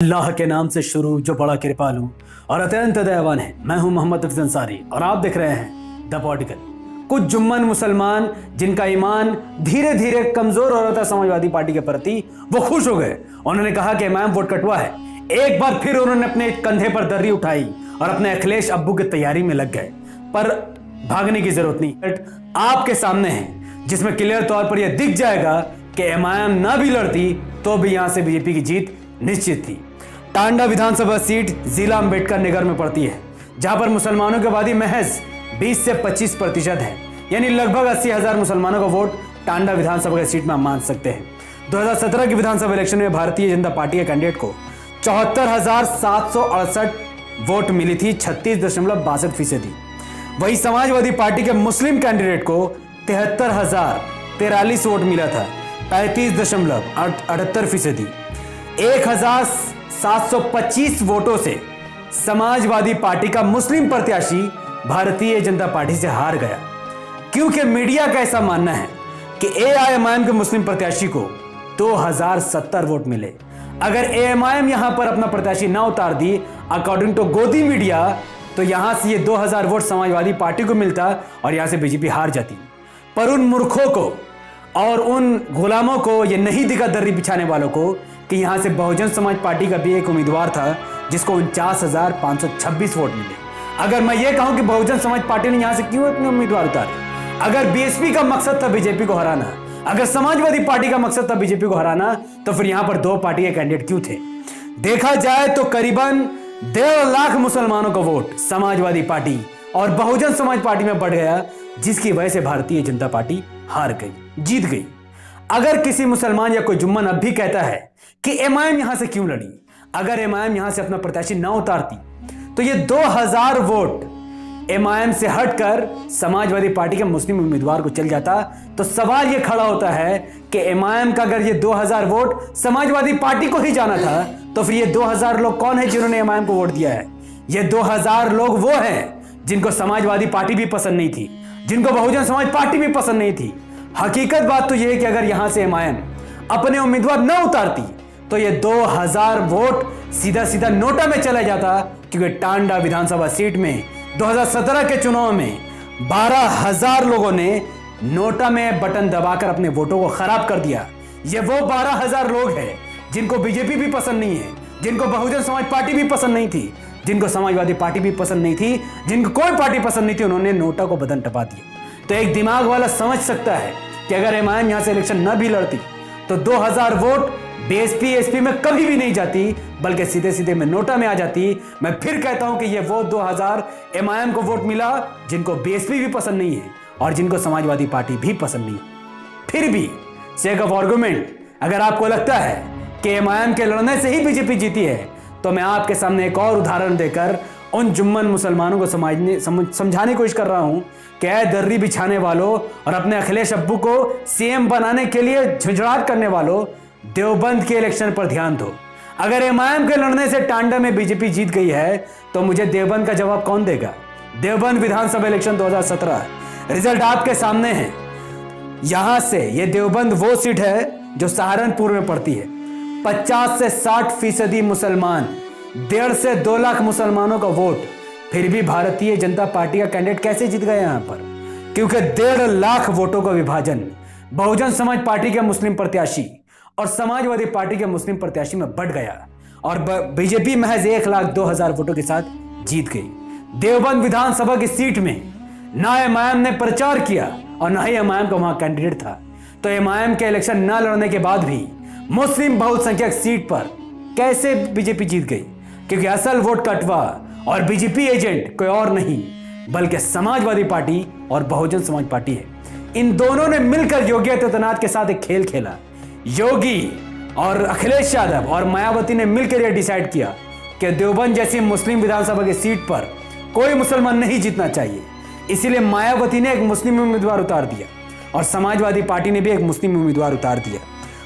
अल्लाह के नाम से शुरू जो बड़ा कृपालु और अत्यंत दयावान है। मैं हूं मोहम्मद हफीज अंसारी और आप देख रहे हैं द पॉलिटिकल। कुछ जुम्मन मुसलमान जिनका ईमान धीरे धीरे कमजोर हो रहा था समाजवादी पार्टी के प्रति, वो खुश हो गए। उन्होंने कहा कि इमाम वोट कटवा है। एक बार फिर उन्होंने अपने कंधे पर दर्री उठाई और अपने अखिलेश अब्बू की तैयारी में लग गए। पर भागने की जरूरत नहीं, आपके सामने है जिसमें क्लियर तौर पर यह दिख जाएगा कि एमआईएम ना भी लड़ती तो भी यहां से बीजेपी की जीत निश्चित थी। टांडा विधानसभा सीट जिला अंबेडकर नगर में पड़ती है, जहां पर मुसलमानों की आबादी महज 20 से 25% है, यानी लगभग 80,000 मुसलमानों का वोट टांडा विधानसभा की सीट में आप मान सकते हैं। 2017 की विधानसभा इलेक्शन में भारतीय जनता पार्टी के कैंडिडेट को 74,768 वोट मिली थी, 36.62%। वही समाजवादी पार्टी के मुस्लिम कैंडिडेट को 73,043 वोट मिला था, 35.78%। 1,725 वोटों से समाजवादी पार्टी का मुस्लिम प्रत्याशी भारतीय जनता पार्टी से हार गया, क्योंकि मीडिया का ऐसा मानना है कि एआईएमआईएम के मुस्लिम प्रत्याशी को 2070 वोट मिले। अगर एआईएमआईएम यहां पर अपना प्रत्याशी ना उतार दी अकॉर्डिंग टू गोदी मीडिया, तो यहां से ये 2000 वोट समाजवादी पार्टी को मिलता और यहां से बीजेपी हार जाती। पर उन मूर्खों को और उन गुलामों को ये नहीं दिखा, दर्री बिछाने वालों को, कि यहां से बहुजन समाज पार्टी का भी एक उम्मीदवार था जिसको 49,526 वोट मिले। अगर मैं ये कहूं कि बहुजन समाज पार्टी ने यहां से क्यों अपने उम्मीदवार उतारे, अगर बीएसपी का मकसद था बीजेपी को हराना, अगर समाजवादी पार्टी का मकसद था बीजेपी को हराना, तो फिर यहां पर दो पार्टी के कैंडिडेट क्यों थे? देखा जाए तो करीबन 1.5 लाख मुसलमानों का वोट समाजवादी पार्टी और बहुजन समाज पार्टी में बढ़ गया, जिसकी वजह से भारतीय जनता पार्टी हार गई, जीत गई। अगर किसी मुसलमान या कोई जुम्मन अब भी कहता है कि एमआईएम यहां से क्यों लड़ी, अगर एमआईएम यहां से अपना प्रत्याशी ना उतारती तो ये 2000 वोट एमआईएम से हटकर समाजवादी पार्टी के मुस्लिम उम्मीदवार को चल जाता, तो सवाल ये खड़ा होता है कि एमआईएम का अगर ये 2000 वोट समाजवादी पार्टी को ही जाना था, तो फिर ये 2000 लोग कौन है जिन्होंने एमआईएम को वोट दिया है? ये 2000 लोग वो हैं जिनको समाजवादी पार्टी भी पसंद नहीं थी, जिनको बहुजन समाज पार्टी भी पसंद नहीं थी। हकीकत बात तो यह है कि अगर यहां से एमआईएम अपने उम्मीदवार न उतारती तो ये 2000 वोट सीधा सीधा नोटा में चला जाता, क्योंकि टांडा विधानसभा सीट में 2017 के चुनाव में 12,000 लोगों ने नोटा में बटन दबाकर अपने वोटों को खराब कर दिया। ये वो 12,000 लोग हैं जिनको बीजेपी भी पसंद नहीं है, जिनको बहुजन समाज पार्टी भी पसंद नहीं थी, जिनको समाजवादी पार्टी भी पसंद नहीं थी, जिनको कोई पार्टी पसंद नहीं थी, उन्होंने नोटा को बटन दबा दिया। तो एक दिमाग वाला समझ सकता है कि अगर एमआईएम यहां से इलेक्शन न भी लड़ती तो 2000 वोट बीएसपी एसपी में कभी भी नहीं जाती, बल्कि सीधे सीधे में नोटा में आ जाती। मैं फिर कहता हूं कि ये वो 2000 एमआईएम को वोट मिला जिनको बीएसपी भी पसंद नहीं है और जिनको समाजवादी पार्टी भी पसंद नहीं है। फिर भी सेक ऑफ आर्गुमेंट, अगर आपको लगता है कि एमआईएम के लड़ने से ही बीजेपी जीती है, तो मैं आपके सामने एक और उदाहरण देकर उन जुम्मन मुसलमानों को समझाने की कोशिश कर रहा हूं कि दर्री बिछाने वालों और अपने अखिलेश अब्बू को सीएम बनाने के लिए झुंझुराहट करने वालों, देवबंद के इलेक्शन पर ध्यान दो। अगर एमआईएम के लड़ने से टांडा में बीजेपी जीत गई है, तो मुझे देवबंद का जवाब कौन देगा? देवबंद विधानसभा इलेक्शन 2017 रिजल्ट आपके सामने है। यहां से ये देवबंद वो सीट है जो सहारनपुर में पड़ती है। 50 से 60% मुसलमान, 1.5 से 2 लाख मुसलमानों का वोट, फिर भी भारतीय जनता पार्टी का कैंडिडेट कैसे जीत गया यहां पर? क्योंकि 1.5 लाख वोटों का विभाजन बहुजन समाज पार्टी के मुस्लिम प्रत्याशी और समाजवादी पार्टी के मुस्लिम प्रत्याशी में बढ़ गया और बीजेपी महज 1,02,000 वोटों के साथ जीत गई। देवबंद विधानसभा की सीट में ना एमआईएम ने प्रचार किया और ना ही एमआईएम का वहां कैंडिडेट था। तो एमआईएम के इलेक्शन न लड़ने के बाद भी मुस्लिम बहुसंख्यक सीट पर कैसे बीजेपी जीत गई? क्योंकि असल वोट कटवा और बीजेपी एजेंट कोई और नहीं बल्कि समाजवादी पार्टी और बहुजन समाज पार्टी है। इन दोनों ने मिलकर योगी आदित्यनाथ के साथ एक खेल खेला। योगी और अखिलेश यादव और मायावती ने मिलकर यह डिसाइड किया कि देवबंद जैसी मुस्लिम विधानसभा की सीट पर कोई मुसलमान नहीं जीतना चाहिए। इसीलिए मायावती ने एक मुस्लिम उम्मीदवार उतार दिया और समाजवादी पार्टी ने भी एक मुस्लिम उम्मीदवार उतार दिया,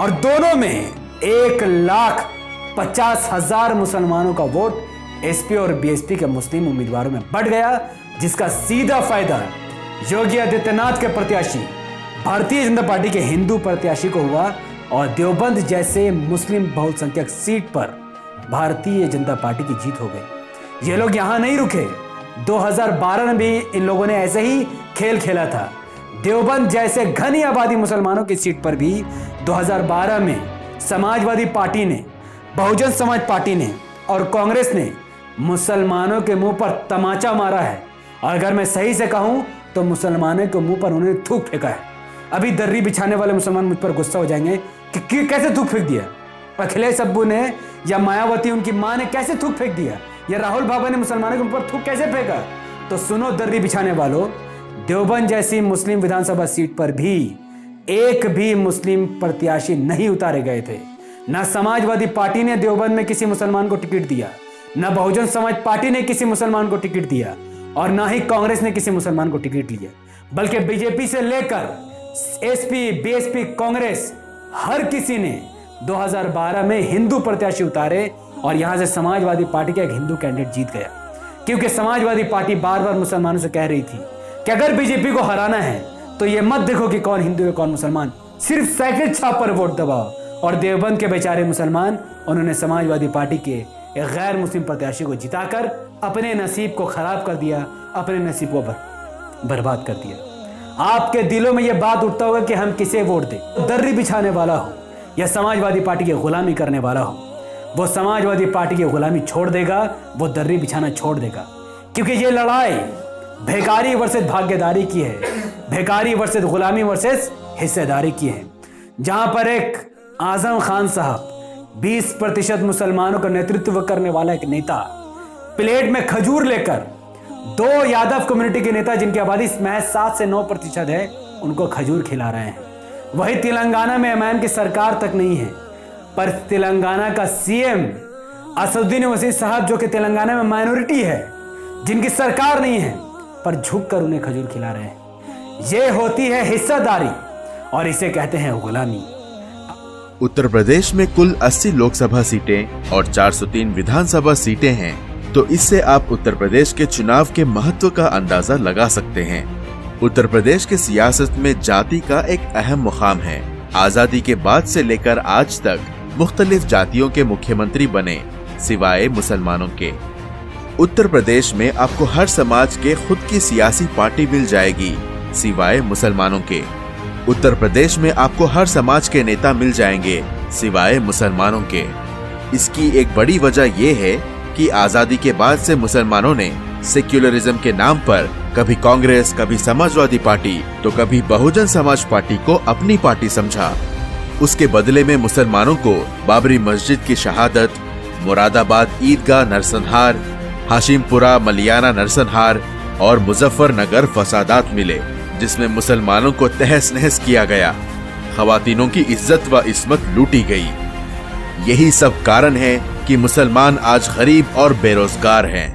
और दोनों में 1,50,000 मुसलमानों का वोट एसपी और बीएसपी के मुस्लिम उम्मीदवारों में बढ़ गया, जिसका सीधा फायदा योगी आदित्यनाथ के प्रत्याशी भारतीय जनता पार्टी के हिंदू प्रत्याशी को हुआ और देवबंद जैसे मुस्लिम बहुसंख्यक सीट पर भारतीय जनता पार्टी की जीत हो गई। ये लोग यहां नहीं रुके। 2012 में भी इन लोगों ने ऐसे ही खेल खेला था। देवबंद जैसे घनी आबादी मुसलमानों की सीट पर भी 2012 में समाजवादी पार्टी ने, बहुजन समाज पार्टी ने और कांग्रेस ने मुसलमानों के मुंह पर तमाचा मारा है। और अगर मैं सही से कहूं तो मुसलमानों के मुंह पर उन्होंने थूक फेंका है। अभी दर्री बिछाने वाले मुसलमान मुझ पर गुस्सा हो जाएंगे कि कैसे थूक फेंक दिया। अखिलेश अब्बू ने या मायावती उनकी मां ने कैसे थूक फेंक दिया, या राहुल बाबा ने मुसलमानों के ऊपर थूक कैसे फेंका। तो सुनो दर्री बिछाने वालों, देवबंद जैसी मुस्लिम विधानसभा सीट पर भी एक भी मुस्लिम प्रत्याशी नहीं उतारे गए थे। न समाजवादी पार्टी ने देवबंद में किसी मुसलमान को टिकट दिया, न बहुजन समाज पार्टी ने किसी मुसलमान को टिकट दिया, और न ही कांग्रेस ने किसी मुसलमान को टिकट लिया। बल्कि बीजेपी से लेकर एसपी, बीएसपी, कांग्रेस हर किसी ने 2012 में हिंदू प्रत्याशी उतारे और यहां से समाजवादी पार्टी का एक हिंदू कैंडिडेट जीत गया। क्योंकि समाजवादी पार्टी बार बार मुसलमानों से कह रही थी कि अगर बीजेपी को हराना है तो ये मत देखो कि कौन हिंदू है कौन मुसलमान, सिर्फ साइकिल छाप पर वोट दबाओ। और देवबंद के बेचारे मुसलमान, उन्होंने समाजवादी पार्टी के एक गैर मुस्लिम प्रत्याशी को जिताकर अपने नसीब को खराब कर दिया, अपने नसीब को बर्बाद कर दिया। आपके दिलों में यह बात उठता होगा कि हम किसे वोट दें। दर्री बिछाने वाला हो या समाजवादी पार्टी की गुलामी करने वाला हो, वो समाजवादी पार्टी की गुलामी छोड़ देगा, वो दर्री बिछाना छोड़ देगा। क्योंकि ये लड़ाई भिखारी वर्सेस भाग्यदारी की है, भिखारी वर्सेस गुलामी वर्सेस हिस्सेदारी की है। जहां पर एक आजम खान साहब 20% मुसलमानों का नेतृत्व करने वाला एक नेता प्लेट में खजूर लेकर, दो यादव कम्युनिटी के नेता जिनकी आबादी महज 7 से 9% है, उनको खजूर खिला रहे हैं। वही तेलंगाना में एमआईएम की सरकार तक नहीं है, पर तेलंगाना का सीएम असदुद्दीन ओवैसी साहब, जो कि तेलंगाना में माइनॉरिटी है, जिनकी सरकार नहीं है, पर झुककर उन्हें खजूर खिला रहे हैं। ये होती है हिस्सेदारी और इसे कहते हैं गुलामी। उत्तर प्रदेश में कुल 80 लोकसभा सीटें और 403 विधानसभा सीटें हैं, तो इससे आप उत्तर प्रदेश के चुनाव के महत्व का अंदाजा लगा सकते हैं। उत्तर प्रदेश के सियासत में जाति का एक अहम मुकाम है। आजादी के बाद से लेकर आज तक मुख्तलिफ जातियों के मुख्यमंत्री बने, सिवाय मुसलमानों के। उत्तर प्रदेश में आपको हर समाज के खुद की सियासी पार्टी मिल जाएगी, सिवाय मुसलमानों के। उत्तर प्रदेश में आपको हर समाज के नेता मिल जाएंगे, सिवाय मुसलमानों के। इसकी एक बड़ी वजह यह है कि आजादी के बाद से मुसलमानों ने सेक्युलरिज्म के नाम पर कभी कांग्रेस, कभी समाजवादी पार्टी, तो कभी बहुजन समाज पार्टी को अपनी पार्टी समझा। उसके बदले में मुसलमानों को बाबरी मस्जिद की शहादत, मुरादाबाद ईदगाह नरसंहार, हाशिमपुरा मलियाना नरसंहार और मुजफ्फरनगर फसादात मिले, जिसमें मुसलमानों को तहस नहस किया गया, खवातीनों की इज्जत व इस्मत लूटी गई। यही सब कारण है कि मुसलमान आज गरीब और बेरोजगार हैं।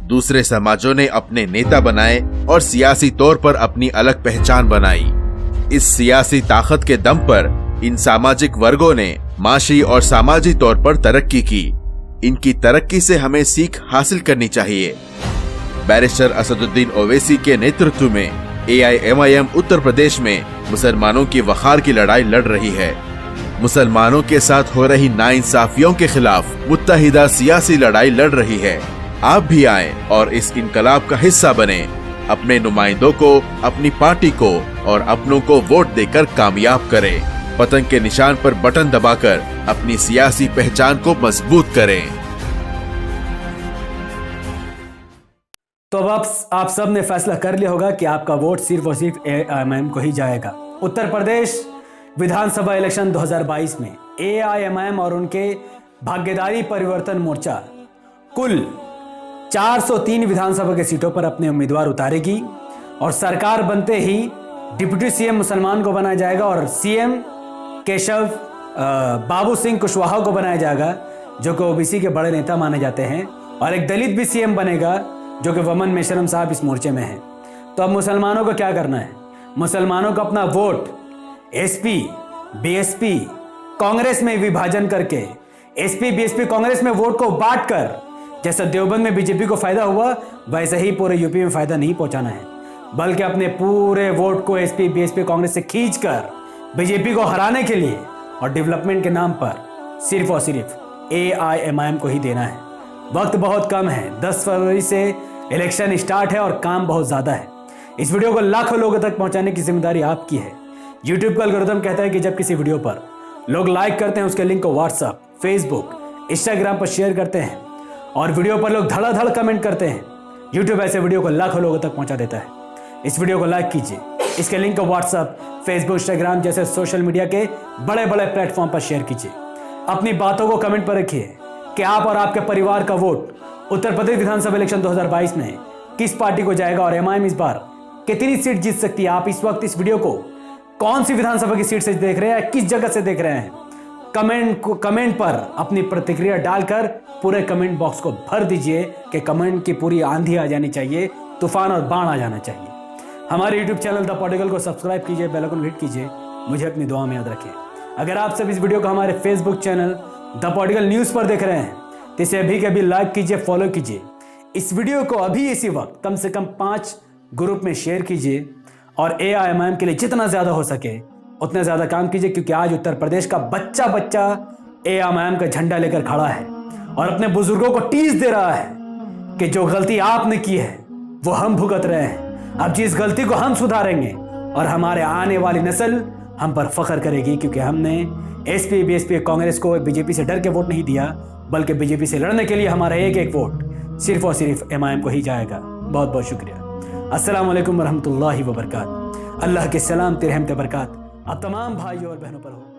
दूसरे समाजों ने अपने नेता बनाए और सियासी तौर पर अपनी अलग पहचान बनाई। इस सियासी ताकत के दम पर इन सामाजिक वर्गों ने माशी और सामाजिक तौर पर तरक्की की। इनकी तरक्की से हमें सीख हासिल करनी चाहिए। बैरिस्टर असदुद्दीन ओवैसी के नेतृत्व में एआईएमआईएम उत्तर प्रदेश में मुसलमानों की वखार की लड़ाई लड़ रही है। मुसलमानों के साथ हो रही नाइंसाफियों के खिलाफ मुत्तहिदा सियासी लड़ाई लड़ रही है। आप भी आएं और इस इनकलाब का हिस्सा बने। अपने नुमाइंदों को, अपनी पार्टी को और अपनों को वोट देकर कामयाब करें। पतंग के निशान पर बटन दबाकर अपनी सियासी पहचान को मजबूत करें। तो अब आप सब ने फैसला कर लिया होगा कि आपका वोट सिर्फ और सिर्फ एआईएमआईएम को ही जाएगा। उत्तर प्रदेश विधानसभा इलेक्शन 2022 में एआईएमआईएम और उनके भागीदारी परिवर्तन मोर्चा कुल 403 विधानसभा के सीटों पर अपने उम्मीदवार उतारेगी और सरकार बनते ही डिप्टी सीएम मुसलमान को बनाया जाएगा और सीएम केशव बाबू सिंह कुशवाहा को बनाया जाएगा, जो कि ओबीसी के बड़े नेता माने जाते हैं, और एक दलित भी सीएम बनेगा, जो कि वमन मेशरम साहब इस मोर्चे में हैं। तो अब मुसलमानों को क्या करना है? मुसलमानों को अपना वोट एसपी, बीएसपी, कांग्रेस में विभाजन करके एसपी, बीएसपी, कांग्रेस में वोट को बांटकर, जैसा देवबंद में बीजेपी को फायदा हुआ वैसे ही पूरे यूपी में फायदा नहीं पहुंचाना है, बल्कि अपने पूरे वोट को एसपी, बीएसपी, कांग्रेस से खींचकर बीजेपी को हराने के लिए और डेवलपमेंट के नाम पर सिर्फ और सिर्फ AIMIM को ही देना है। वक्त बहुत कम है, 10 फरवरी से इलेक्शन स्टार्ट है और काम बहुत ज़्यादा है। इस वीडियो को लाखों लोगों तक पहुंचाने की जिम्मेदारी आपकी है। यूट्यूब का एल्गोरिथम कहता है कि जब किसी वीडियो पर लोग लाइक करते हैं, उसके लिंक को व्हाट्सएप, फेसबुक, इंस्टाग्राम पर शेयर करते हैं और वीडियो पर लोग धड़ाधड़ कमेंट करते हैं, यूट्यूब ऐसे वीडियो को लाखों लोगों तक पहुंचा देता है। इस वीडियो को लाइक कीजिए, इसके लिंक को व्हाट्सएप, फेसबुक, इंस्टाग्राम जैसे सोशल मीडिया के बड़े बड़े प्लेटफॉर्म पर शेयर कीजिए। अपनी बातों को कमेंट पर रखिए कि आप और आपके परिवार का वोट उत्तर प्रदेश विधानसभा इलेक्शन 2022 में किस पार्टी को जाएगा और MIM इस बार कितनी सीट जीत सकती है। आप इस वक्त इस वीडियो को कौन सी विधानसभा की सीट से देख रहे हैं, किस जगह से देख रहे हैं, कमेंट पर अपनी प्रतिक्रिया डालकर पूरे कमेंट बॉक्स को भर दीजिए कि कमेंट की पूरी आंधी आ जानी चाहिए, तूफान और बाढ़ आ जाना चाहिए। हमारे यूट्यूब चैनल द पॉलिटिकल को सब्सक्राइब कीजिए, बेल आइकन हिट कीजिए, मुझे अपनी दुआ में याद रखें। अगर आप सब इस वीडियो को हमारे Facebook channel the political news पर देख रहे हैं तो इसे अभी के अभी लाइक कीजिए, फॉलो कीजिए। इस वीडियो को अभी इसी वक्त कम से कम 5 ग्रुप में शेयर कीजिए और AIMIM के लिए जितना ज़्यादा हो सके उतना ज़्यादा काम कीजिए, क्योंकि आज उत्तर प्रदेश का बच्चा AIMIM का झंडा लेकर खड़ा है और अपने बुजुर्गों को टीस दे रहा है कि जो गलती आपने की है वो हम भुगत रहे हैं। अब जिस गलती को हम सुधारेंगे और हमारे आने वाली नस्ल हम पर फख्र करेगी, क्योंकि हमने SP, BSP, कांग्रेस को BJP से डर के वोट नहीं दिया, बल्कि BJP से लड़ने के लिए हमारा एक एक वोट सिर्फ और सिर्फ MIM को ही जाएगा। बहुत बहुत शुक्रिया। अस्सलाम वालेकुम रहमतुल्लाहि व बरकात। अल्लाह के सलाम, रहमत बरकात आप तमाम भाइयों और बहनों पर हो।